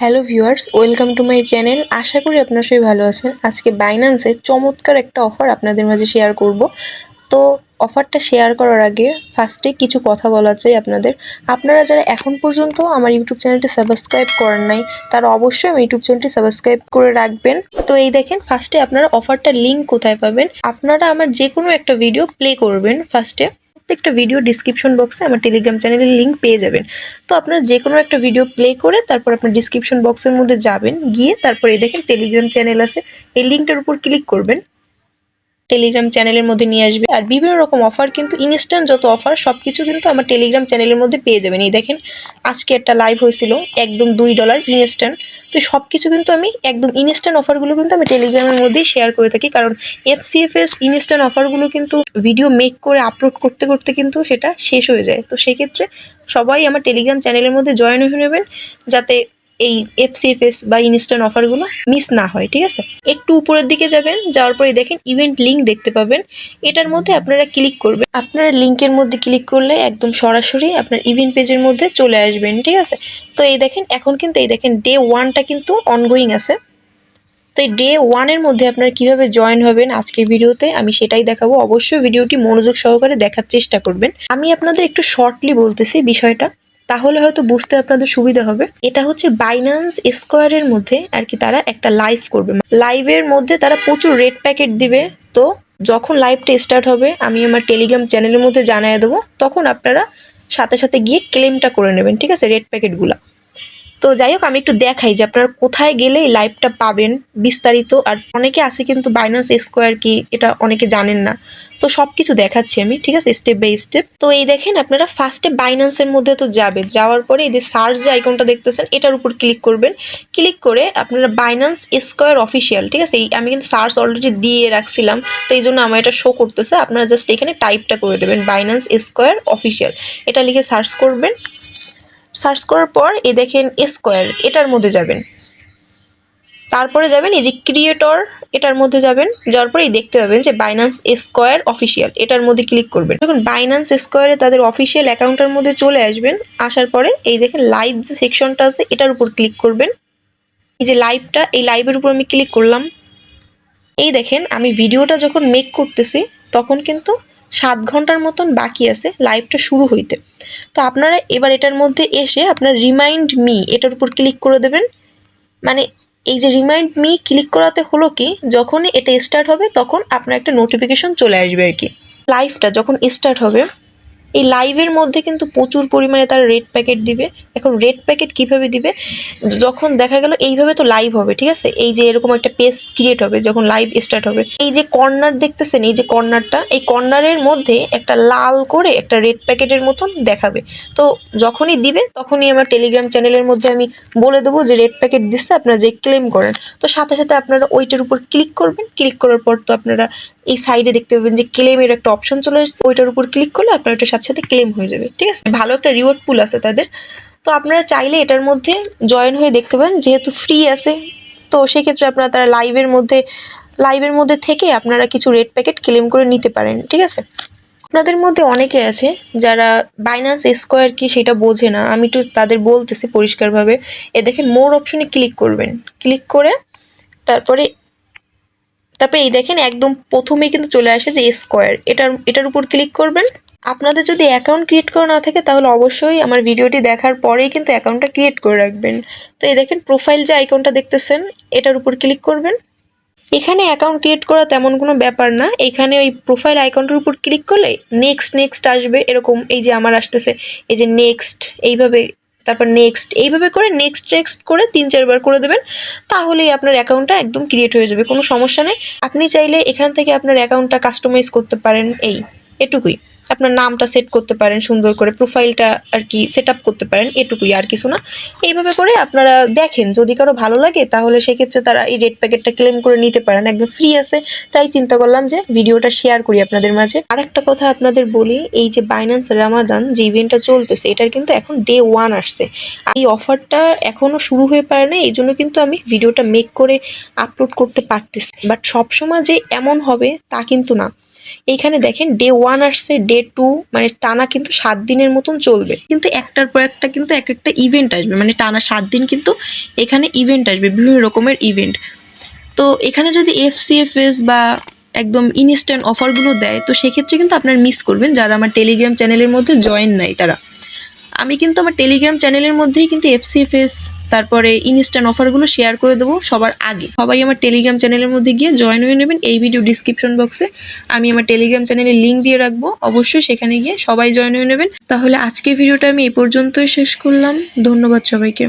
Hello viewers, welcome to my channel. আশা করি আপনারা সবাই ভালো আছেন। আজকে বাইন্যান্সের চমৎকার একটা অফার আপনাদের মাঝে শেয়ার করব। তো অফারটা শেয়ার করার আগে ফার্স্টে কিছু কথা বলা চাই আপনাদের। আপনারা যারা এখন পর্যন্ত আমার ইউটিউব চ্যানেলটি সাবস্ক্রাইব করেন নাই, তারা অবশ্যই আমার ইউটিউব চ্যানেলটি সাবস্ক্রাইব করে রাখবেন। তো এই দেখেন, ফার্স্টে আপনারা অফারটার লিঙ্ক কোথায় পাবেন। আপনারা আমার যে কোনো একটা ভিডিও প্লে করবেন। ফার্স্টে প্রত্যেকটা ভিডিও ডিসক্রিপশন বক্সে আমার টেলিগ্রাম চ্যানেলের লিঙ্ক পেয়ে যাবেন। তো আপনারা যে কোনো একটা ভিডিও প্লে করে তারপর আপনার ডিসক্রিপশন বক্সের মধ্যে যাবেন, গিয়ে তারপরে দেখেন টেলিগ্রাম চ্যানেল আছে, এই লিঙ্কটার উপর ক্লিক করবেন। টেলিগ্রাম চ্যানেলের মধ্যে নিয়ে আসবে। আর বিভিন্ন রকম অফার, কিন্তু ইনস্ট্যান্ট যত অফার সব কিছু কিন্তু আমার টেলিগ্রাম চ্যানেলের মধ্যে পেয়ে যাবেন। এই দেখেন, আজকে একটা লাইভ হয়েছিল একদম $2 ইনস্ট্যান্ট। তো সব কিছু কিন্তু আমি একদম ইনস্ট্যান্ট অফারগুলো কিন্তু আমি টেলিগ্রামের মধ্যেই শেয়ার করে থাকি, কারণ FCFS ইনস্ট্যান্ট অফারগুলো কিন্তু ভিডিও মেক করে আপলোড করতে করতে কিন্তু সেটা শেষ হয়ে যায়। তো সেক্ষেত্রে সবাই আমার টেলিগ্রাম চ্যানেলের মধ্যে জয়েন হয়ে নেবেন, যাতে এই FCFS বা ইনস্ট্যান্ট অফারগুলো মিস না হয়। ঠিক আছে, একটু উপরের দিকে যাবেন, যাওয়ার পরে দেখেন ইভেন্ট লিঙ্ক দেখতে পাবেন। এটার মধ্যে আপনারা ক্লিক করবেন। আপনারা লিঙ্কের মধ্যে ক্লিক করলে একদম সরাসরি আপনার ইভেন্ট পেজের মধ্যে চলে আসবেন। ঠিক আছে, তো এই দেখেন এখন কিন্তু এই দেখেন ডে 1টা কিন্তু অনগোয়িং আছে। তো এই ডে 1-এর মধ্যে আপনারা কীভাবে জয়েন হবেন আজকের ভিডিওতে আমি সেটাই দেখাবো। অবশ্যই ভিডিওটি মনোযোগ সহকারে দেখার চেষ্টা করবেন। আমি আপনাদের একটু শর্টলি বলতেছি বিষয়টা, তাহলে হয়তো বুঝতে আপনাদের সুবিধা হবে। এটা হচ্ছে বাইন্যান্স স্কোয়ারের মধ্যে আর কি, তারা একটা লাইভ করবে। লাইভের মধ্যে তারা প্রচুর রেড প্যাকেট দিবে। তো যখন লাইভটা স্টার্ট হবে আমি আমার টেলিগ্রাম চ্যানেলের মধ্যে জানিয়ে দেবো, তখন আপনারা সাথে সাথে গিয়ে ক্লেমটা করে নেবেন। ঠিক আছে, রেড প্যাকেটগুলো। তো যাই হোক, আমি একটু দেখাই যে আপনারা কোথায় গেলে এই লাইভটা পাবেন বিস্তারিত। আর অনেকে আছে কিন্তু বাইন্যান্স স্কোয়ার কি এটা অনেকে জানেন না, তো সব কিছু দেখাচ্ছি আমি। ঠিক আছে, স্টেপ বাই স্টেপ। তো এই দেখেন, আপনারা ফার্স্টে বাইন্যান্সের মধ্যে তো যাবে, যাওয়ার পরে এই যে সার্চ যে আইকনটা দেখতেছেন এটার উপর ক্লিক করবেন। ক্লিক করে আপনারা বাইন্যান্স স্কোয়ার অফিসিয়াল, ঠিক আছে, এই আমি কিন্তু সার্চ অলরেডি দিয়ে রাখছিলাম, তো এই জন্য আমার এটা শো করতেছে। আপনারা জাস্ট এখানে টাইপটা করে দেবেন বাইন্যান্স স্কোয়ার অফিসিয়াল, এটা লিখে সার্চ করবেন। সার্চ করার পর এই দেখেন স্কোয়ার, এটার মধ্যে যাবেন। তারপরে যাবেন এই যে ক্রিয়েটর, এটার মধ্যে যাবেন। যাওয়ার পরে দেখতে পাবেন যে বাইন্যান্স স্কোয়ার অফিসিয়াল, এটার মধ্যে ক্লিক করবেন। যখন বাইন্যান্স স্কোয়ারে তাদের অফিসিয়াল অ্যাকাউন্টের মধ্যে চলে আসবেন, আসার পরে এই দেখেন লাইভ যে সেকশনটা আছে এটার উপর ক্লিক করবেন। এই যে লাইভটা, এই লাইভের উপর আমি ক্লিক করলাম। এই দেখেন, আমি ভিডিওটা যখন মেক করতেছি তখন কিন্তু 7 ঘন্টার মতন বাকি আছে লাইভটা শুরু হইতে। তো আপনারা এবার এটার মধ্যে এসে আপনার রিমাইন্ড মি এটার উপর ক্লিক করে দেবেন। মানে এই যে রিমাইন্ড মি ক্লিক করাতে হলো কি, যখনই এটা স্টার্ট হবে তখন আপনার একটা নোটিফিকেশন চলে আসবে আর কি। লাইভটা যখন স্টার্ট হবে, এই লাইভের মধ্যে কিন্তু প্রচুর পরিমাণে তারা রেড প্যাকেট দিবে। এখন রেড প্যাকেট কিভাবে দিবে, যখন দেখা গেল এইভাবে তো লাইভ হবে, ঠিক আছে, এই যে এরকম একটা পেজ ক্রিয়েট হবে যখন লাইভ স্টার্ট হবে। এই যে কর্নার দেখতেছেন, এই যে কর্নারটা, এই কর্নারের মধ্যে একটা লাল করে একটা রেড প্যাকেটের মতন দেখাবে। তো যখনই দিবে তখনই আমার টেলিগ্রাম চ্যানেলের মধ্যে আমি বলে দেবো যে রেড প্যাকেট দিচ্ছে, আপনারা যে ক্লেম করেন। তো সাথে সাথে আপনারা ওইটার উপর ক্লিক করবেন। ক্লিক করার পর তো আপনারা এই সাইডে দেখতে পাবেন যে ক্লেমের একটা অপশন চলে এসেছে, ওইটার উপর ক্লিক করলে আপনার ওটার সাথে সাথে ক্লেম হয়ে যাবে। ঠিক আছে, ভালো একটা রিওয়ার্ড পুল আছে তাদের। তো আপনারা চাইলে এটার মধ্যে জয়েন হয়ে দেখতে পারেন, যেহেতু ফ্রি আছে। তো সেক্ষেত্রে আপনারা তারা লাইভের মধ্যে থেকে আপনারা কিছু রেড প্যাকেট ক্লেম করে নিতে পারেন। ঠিক আছে, আপনাদের মধ্যে অনেকে আছে যারা বাইন্যান্স স্কোয়ার কি সেটা বোঝে না, আমি একটু তাদের বলতেছি পরিষ্কারভাবে। এ দেখেন মোর অপশনে ক্লিক করবেন। ক্লিক করে তারপরে এই দেখেন একদম প্রথমেই কিন্তু চলে আসে যে স্কোয়ার, এটার উপর ক্লিক করবেন। আপনাদের যদি অ্যাকাউন্ট ক্রিয়েট করা না থাকে তাহলে অবশ্যই আমার ভিডিওটি দেখার পরেই কিন্তু অ্যাকাউন্টটা ক্রিয়েট করে রাখবেন। তো এই দেখেন প্রোফাইল যে আইকনটা দেখতেছেন এটার উপর ক্লিক করবেন। এখানে অ্যাকাউন্ট ক্রিয়েট করা তেমন কোনো ব্যাপার না, এখানে ওই প্রোফাইল আইকনটার উপর ক্লিক করলে নেক্সট আসবে এরকম। এই যে আমার আসতেছে এই যে নেক্সট, এইভাবে, তারপর নেক্সট, এইভাবে করে নেক্সট করে 3-4 বার করে দেবেন, তাহলেই আপনার অ্যাকাউন্টটা একদম ক্রিয়েট হয়ে যাবে, কোনো সমস্যা নেই। আপনি চাইলে এখান থেকে আপনার অ্যাকাউন্টটা কাস্টমাইজ করতে পারেন, এটুকুই। আপনার নামটা সেট করতে পারেন সুন্দর করে, প্রোফাইলটা আর কি সেট আপ করতে পারেন, এটুকুই, আর কিছু না। এইভাবে করে আপনারা দেখেন, যদি কারো ভালো লাগে তাহলে সেক্ষেত্রে তারা এই রেড প্যাকেটটা ক্লেম করে নিতে পারেন, একদম ফ্রি আছে। তাই চিন্তা করলাম যে ভিডিওটা শেয়ার করি আপনাদের মাঝে। আর একটা কথা আপনাদের বলি, এই যে বাইন্যান্স রামাদান যে ইভেন্টটা চলতেছে এটার কিন্তু এখন ডে 1 আসছে। এই অফারটা এখনো শুরু হয়ে পারে না, এই জন্য কিন্তু আমি ভিডিওটা মেক করে আপলোড করতে পারতেছি। বাট সবসময় যে এমন হবে তা কিন্তু না। এইখানে দেখেন ডে 1 আসছে, ডে 2, মানে টানা কিন্তু 7 দিনের মতন চলবে। কিন্তু একটার পর একটা কিন্তু এক একটা ইভেন্ট আসবে, মানে টানা 7 দিন কিন্তু এখানে ইভেন্ট আসবে, বিভিন্ন রকমের ইভেন্ট। তো এখানে যদি FCFS বা একদম ইনস্ট্যান্ট অফারগুলো দেয়, তো সেক্ষেত্রে কিন্তু আপনারা মিস করবেন যারা আমার টেলিগ্রাম চ্যানেলের মধ্যে জয়েন নাই তারা। আমি কিন্তু আমার টেলিগ্রাম চ্যানেলের মধ্যেই কিন্তু FCFS তারপরে ইনস্ট্যান্ট অফারগুলো শেয়ার করে দেবো সবার আগে। সবাই আমার টেলিগ্রাম চ্যানেলের মধ্যে গিয়ে জয়েন হয়ে নেবেন। এই ভিডিও ডিসক্রিপশন বক্সে আমি আমার টেলিগ্রাম চ্যানেলের লিঙ্ক দিয়ে রাখবো, অবশ্যই সেখানে গিয়ে সবাই জয়েন হয়ে নেবেন। তাহলে আজকের ভিডিওটা আমি এই পর্যন্তই শেষ করলাম। ধন্যবাদ সবাইকে।